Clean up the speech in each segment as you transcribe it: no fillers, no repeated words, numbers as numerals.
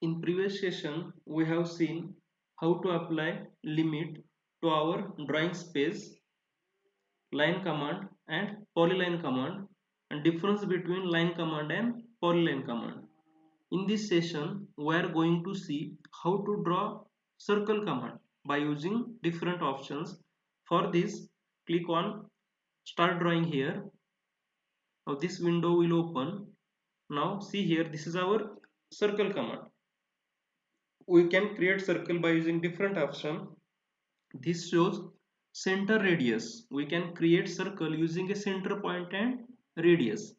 In previous session, we have seen how to apply limit to our drawing space, line command and polyline command, and difference between line command and polyline command. In this session, we are going to see how to draw circle command by using different options. For this, click on start drawing here. Now this window will open. Now see here, this is our circle command. We can create circle by using different option. This shows center radius. We can create circle using a center point and radius.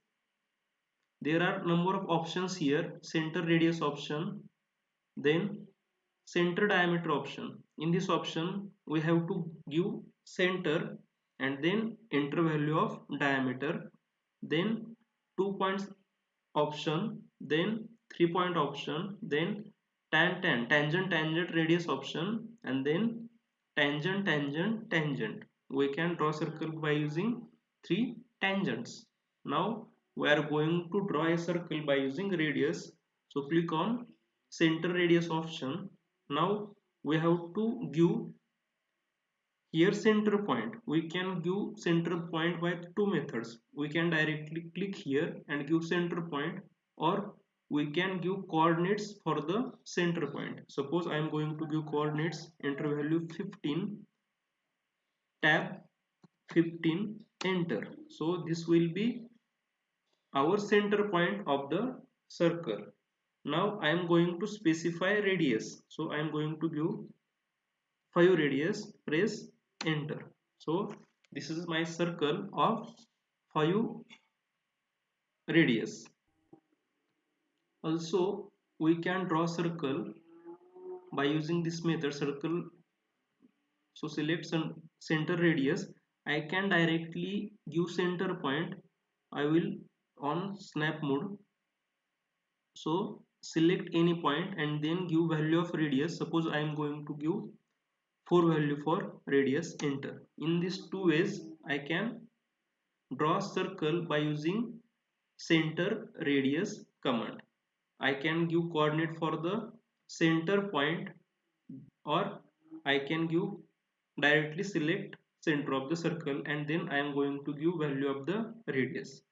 There are number of options here. Center radius option, then center diameter option. In this option we have to give center and then enter value of diameter, then 2 points option, then 3 point option, then tangent radius option, and then tangent. We can draw circle by using three tangents. Now we are going to draw a circle by using radius. So click on center radius option. Now we have to give here center point. We can give center point by two methods. We can directly click here and give center point, or we can give coordinates for the center point. Suppose I am going to give coordinates, enter value 15, tab 15, enter. So this will be our center point of the circle. Now I am going to specify radius. So I am going to give 5 radius, press enter. So this is my circle of 5 radius. Also we can draw circle by using this method circle. So select some center radius. I can directly give center point. I will on snap mode. So select any point and then give value of radius. Suppose I am going to give 4 value for radius, enter. In these two ways I can draw circle by using center radius command. I can give coordinate for the center point, or I can give directly select center of the circle and then I am going to give value of the radius.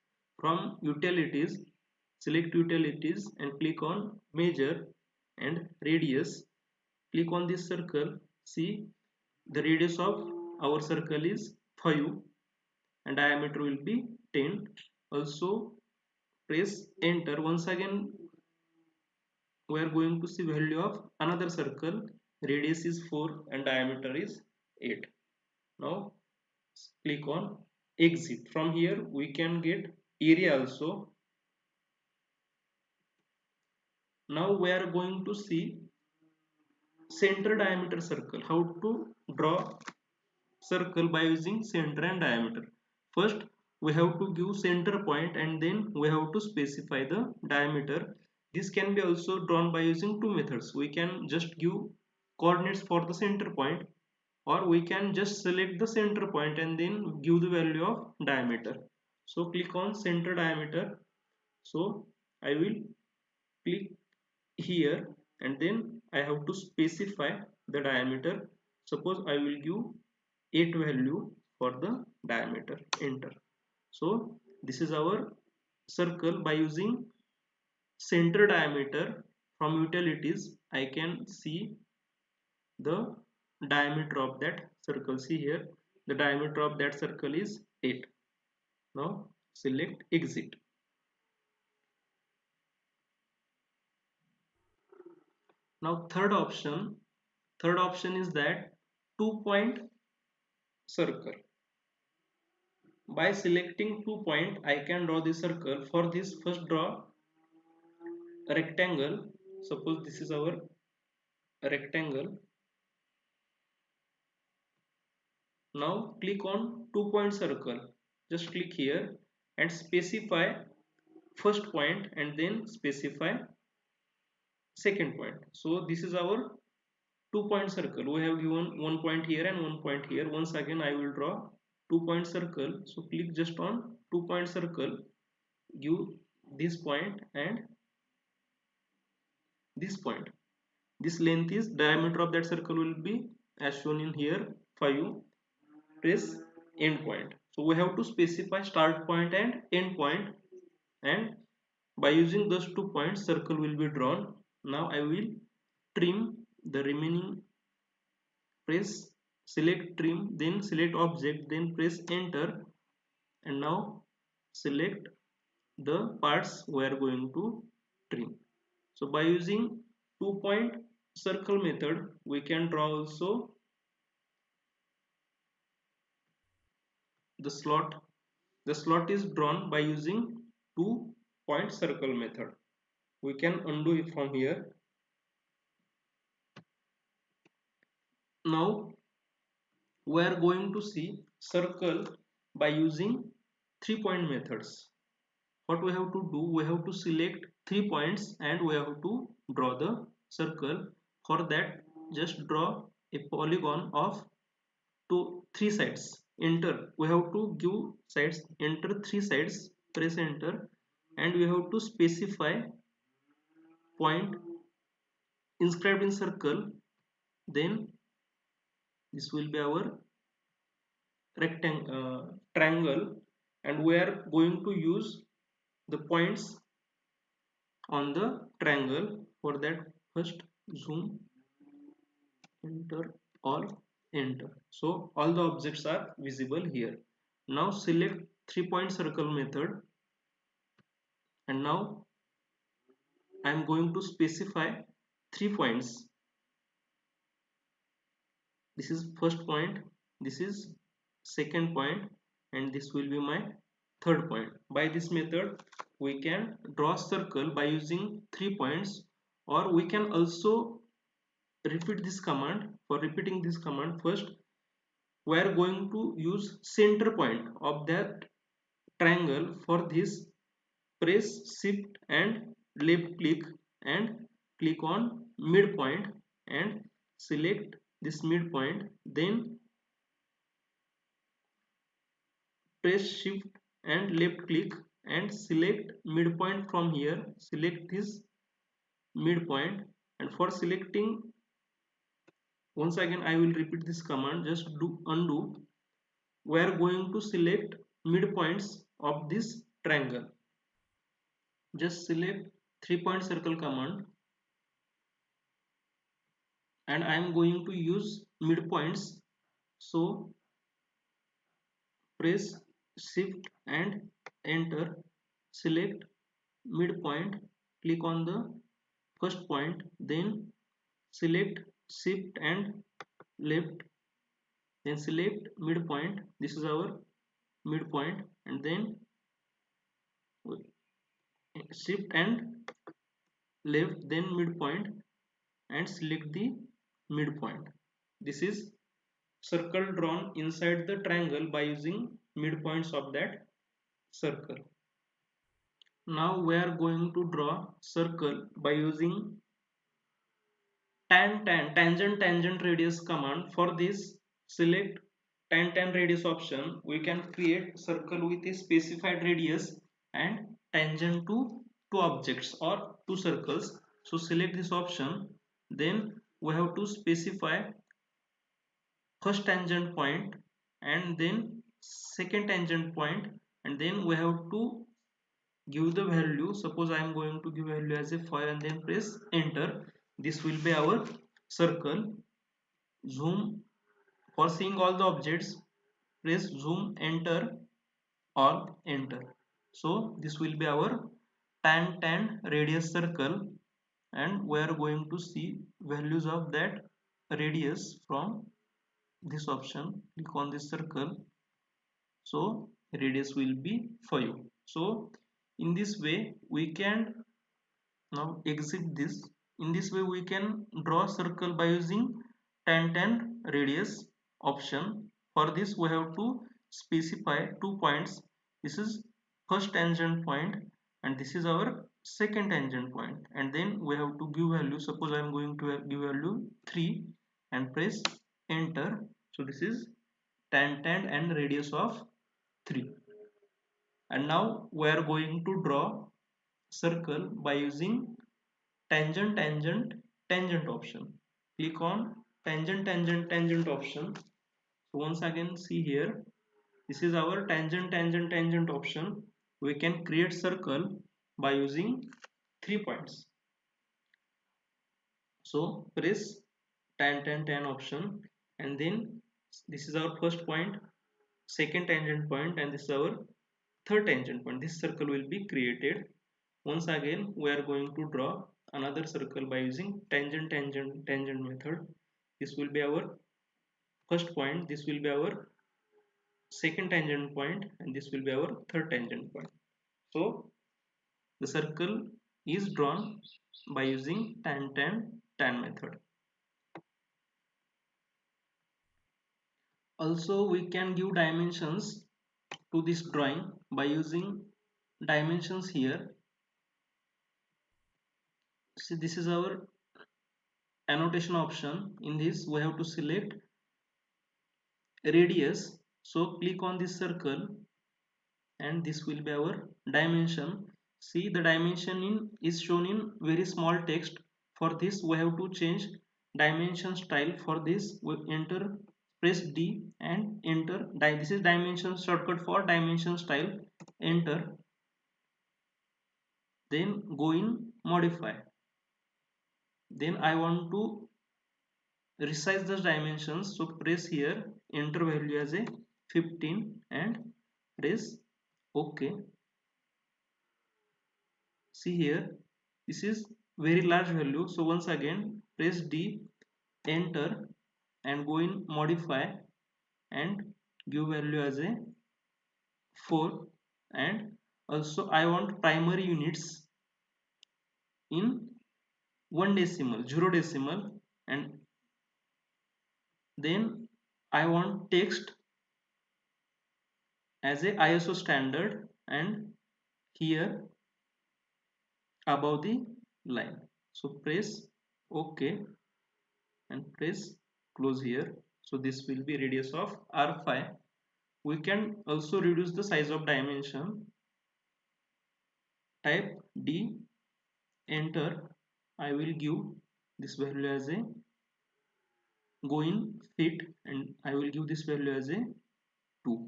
From utilities, select utilities and click on measure and radius. Click on this circle. See, the radius of our circle is 5 and diameter will be 10. Also press enter. Once again we are going to see value of another circle. Radius is 4 and diameter is 8. Now click on exit. From here we can get area also. Now we are going to see center diameter circle, how to draw circle by using center and diameter. First we have to give center point and then we have to specify the diameter. This can be also drawn by using two methods. We can just give coordinates for the center point, or we can just select the center point and then give the value of diameter. So click on center diameter. So I will click here and then I have to specify the diameter. Suppose I will give 8 value for the diameter, enter. So this is our circle by using center diameter. From utilities I can see the diameter of that circle. See here, the diameter of that circle is 8. Now select exit. Now third option is that 2 point circle. By selecting 2 point I can draw the circle. For this, first draw a rectangle. Suppose this is our rectangle. Now click on 2 point circle. Just click here and specify first point and then specify second point. So this is our 2 point circle. We have given 1 point here and 1 point here. Once again I will draw 2 point circle. So click just on 2 point circle, give this point and this point. This length is diameter of that circle will be as shown in here 5. Press end point. So we have to specify start point and end point, and by using those 2 points circle will be drawn. Now I will trim the remaining. Press select trim, then select object, then press enter, and now select the parts we are going to trim. So by using 2 point circle method we can draw also the slot. The slot is drawn by using 2 point circle method. We can undo it from here. Now we are going to see circle by using 3 point methods. What we have to do, we have to select 3 points and we have to draw the circle. For that, just draw a polygon of three sides. Enter, we have to give sides, enter 3 sides, press enter, and we have to specify point inscribed in circle. Then this will be our triangle, and we are going to use the points on the triangle. For that, first zoom, enter, all, enter. So all the objects are visible here. Now select 3 point circle method, and now I am going to specify 3 points. This is first point, this is second point, and this will be my third point. By this method we can draw circle by using 3 points, or we can also repeat this command. For repeating this command, first we are going to use center point of that triangle. For this, press shift and left click and click on midpoint and select this midpoint, then press shift and left click and select midpoint. From here select this midpoint, and for selecting, once again I will repeat this command, just do undo. We are going to select midpoints of this triangle. Just select 3 point circle command, and I am going to use midpoints. So press shift and enter, select midpoint, click on the first point, then select shift and left, then select midpoint. This is our midpoint, and then shift and left, then midpoint, and select the midpoint. This is circle drawn inside the triangle by using midpoints of that circle. Now we are going to draw circle by using tangent radius command. For this, select tan radius option. We can create circle with a specified radius and tangent to two objects or two circles. So select this option, then we have to specify first tangent point and then second tangent point, and then we have to give the value. Suppose I am going to give value as a 5 and then press enter. This will be our circle. Zoom, for seeing all the objects, press zoom, enter, all, enter. So this will be our tan radius circle, and we are going to see values of that radius from this option. Click on this circle, so radius will be 5. So in this way we can now exit this. In this way we can draw circle by using tan radius option. For this we have to specify 2 points. This is first tangent point and this is our second tangent point, and then we have to give value. Suppose I am going to give value 3 and press enter. So this is tan and radius of 3. And now we are going to draw circle by using tangent, tangent, tangent option. Click on tangent, tangent, tangent option. So once again, see here, this is our tangent, tangent, tangent option. We can create circle by using 3 points. So press tan, tan, tan option, and then this is our first point, second tangent point, and this is our third tangent point. This circle will be created. Once again, we are going to draw another circle by using tangent, tangent, tangent method. This will be our first point, this will be our second tangent point, and this will be our third tangent point. So the circle is drawn by using tan, tan, tan method. Also, we can give dimensions to this drawing by using dimensions here. See, this is our annotation option. In this, we have to select radius. So click on this circle, and this will be our dimension. See, the dimension is shown in very small text. For this, we have to change dimension style. For this, we enter, press D and enter. This is dimension shortcut for dimension style. Enter, then go in modify. Then I want to resize the dimensions, so press here, enter value as a 15 and press OK. See here, this is very large value, so once again press D, enter, and go in modify and give value as a 4. And also I want primary units in 1 decimal, 0 decimal, and then I want text as a ISO standard and here above the line. So press OK and press close here. So this will be radius of R5. We can also reduce the size of dimension. Type D, enter. I will give this value as a, go in fit, and I will give this value as a 2.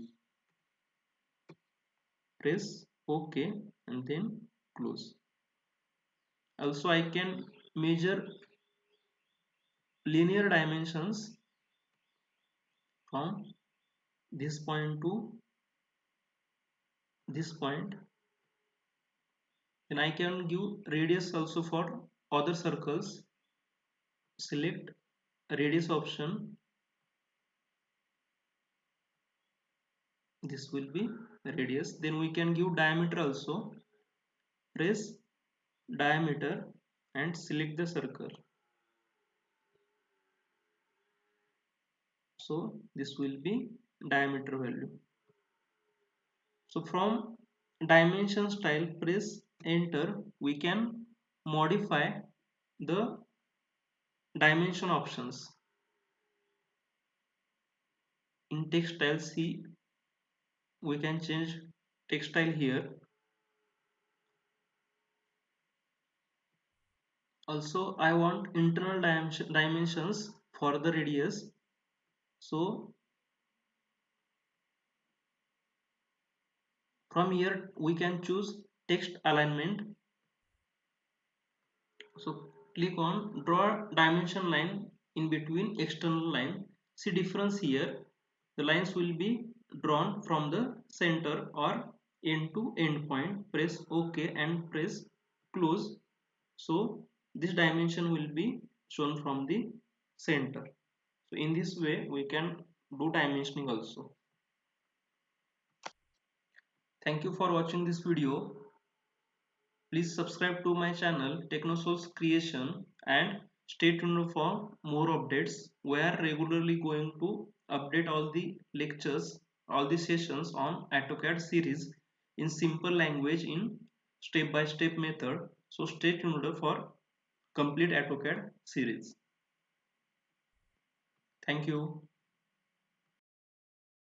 Press OK and then close. Also I can measure linear dimensions from this point to this point. Then I can give radius also for other circles. Select radius option. This will be radius. Then we can give diameter also. Press diameter and select the circle. So this will be diameter value. So from dimension style, press enter. We can modify the dimension options. In textile, see, we can change textile here. Also I want internal dimensions for the radius. So from here we can choose text alignment. So click on draw dimension line in between external line. See difference here, the lines will be drawn from the center or end to end point. Press OK and press close. So this dimension will be shown from the center. So in this way we can do dimensioning also. Thank you for watching this video. Please subscribe to my channel TechnoSource Creation and stay tuned for more updates. We are regularly going to update all the lectures, all the sessions on AutoCAD series in simple language in step-by-step method. So stay tuned for complete AutoCAD series. Thank you.